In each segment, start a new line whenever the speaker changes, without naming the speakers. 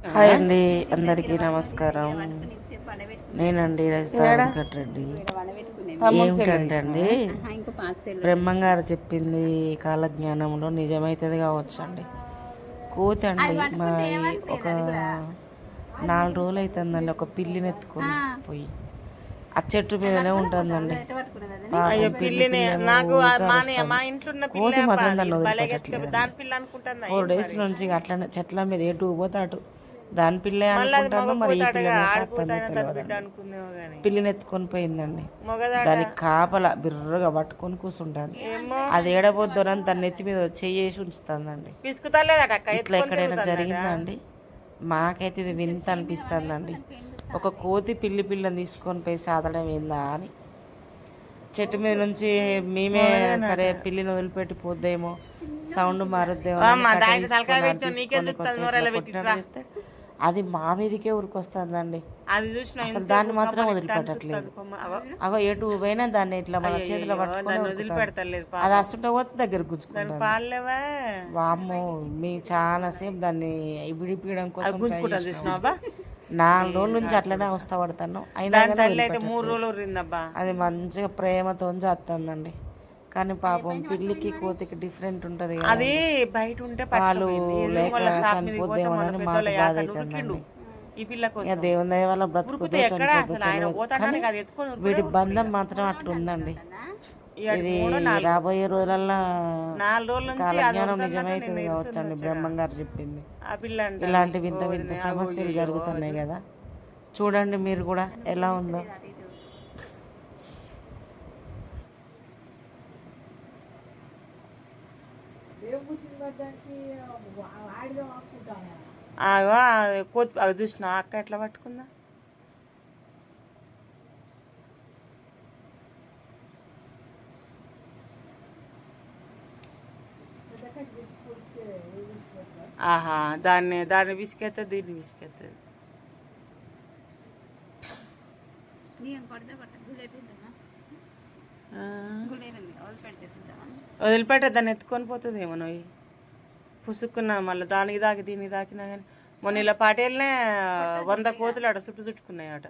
Hi అండి, అందరికీ నమస్కారం. నేనండి రజిత వెంకటరెడ్డి. ఏమిటంటే అండి, బ్రహ్మంగారు చెప్పింది కాలజ్ఞానంలో నిజమైతుంది కావచ్చండి. కోతి అండి మా ఒక 4 రోజులు అవుతుందండి ఒక పిల్లిని ఎత్తుకొని పోయి ఆ చెట్టు మీదనే ఉంటుందండి. కోతి మాత్రం దాన్ని వదిలిపెట్టట్లేదు. 4 days నుంచి అట్లనే చెట్ల మీద ఎటు పోతే అటు దాని పిల్ల అనుకుంటాను, మరి ఈ పిల్లని పిల్లిని ఎత్తుకొని పోయిందండి. దానికి కాపల బిర్రగా పట్టుకొని కూర్చుంటాను. అది ఏడబోద్దోనని దాన్ని నెత్తి మీద చెయ్యేసి ఉంచుతుందండి. ఇట్లా ఎక్కడైనా జరిగిందా అండి? మాకైతే ఇది వింత అనిపిస్తుందండి. ఒక కోతి పిల్లని తీసుకొని పోయి సాధడం ఏందా అని చెట్టు మీద నుంచి మేమే సరే పిల్లిని వదిలిపెట్టి పోద్దేమో, సౌండ్ మారుద్దేమో చేస్తే అది మా మీదకే ఉరికొస్తుందండి. అసలు దాన్ని మాత్రం వదిలిపెట్టట్లేదు. అగో ఎటు పోయినా దాన్ని ఇట్లా మన చేతిలో పట్టుకొని అది అసలు పోతే దగ్గర గుంజుకుంటుంది. వామ్మో, మేము చాలాసేపు దాన్ని విడిపించడం కోసం 4 రోజుల నుంచి అట్లనే అవస్థ పడుతున్నాం. అయినా అది మంచిగా ప్రేమతో చేస్తుందండి. కానీ పాపం పిల్లికి కోతికి డిఫరెంట్ ఉంటుంది. అది బయట ఉంటే పాలు లేక చనిపోద్దేమోనని మాకు బాధ అవుతుందండి. ఇక దేవుని దయ వల్ల బ్రతుకుతో వీటి బంధం మాత్రం అట్లా ఉందండి. ఇది రాబోయే రోజులల్లో కాలజ్ఞానం నిజమైతుంది కావచ్చండి. బ్రహ్మంగారు చెప్పింది ఇలాంటి వింత వింత సమస్యలు జరుగుతున్నాయి కదా, చూడండి మీరు కూడా ఎలా ఉందో. కోతి అవి చూసిన అక్క ఎట్లా పట్టుకుందా. ఆహా, దాన్ని విసుకెత్తే దీన్ని విసుకెత్తది. వదిలిపెట్టే దాన్ని ఎత్తుకొని పోతుంది ఏమో. నువ్వు పుసుక్కున్నా మళ్ళీ దానికి దాకి దీనికి దాకినా కానీ మొన్న ఇలా పాటేళ్ళనే 100 కోతులు అట చుట్టుకున్నాయి అట.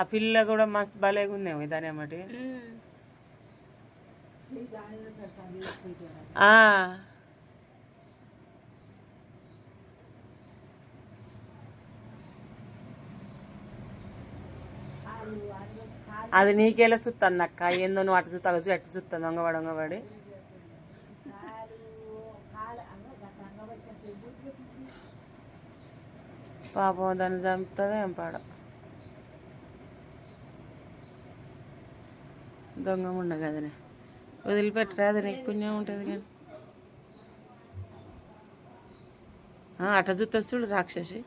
ఆ పిల్ల కూడా మస్తు భలేగా ఉందేమో దాని ఏమటి. అది నీకేలా చూస్తుంది అక్క, ఏందో నువ్వు అటు చూస్తా అటు చూస్తుంది దొంగవాడి. పాపం దాన్ని చంపుతుంది ఏం పాడ. దొంగ ఉండ కదనే, వదిలిపెట్టరా, అది నీకు పుణ్యం ఉంటుంది కానీ. అట్ట చూస్తుంది చూడు రాక్షసి.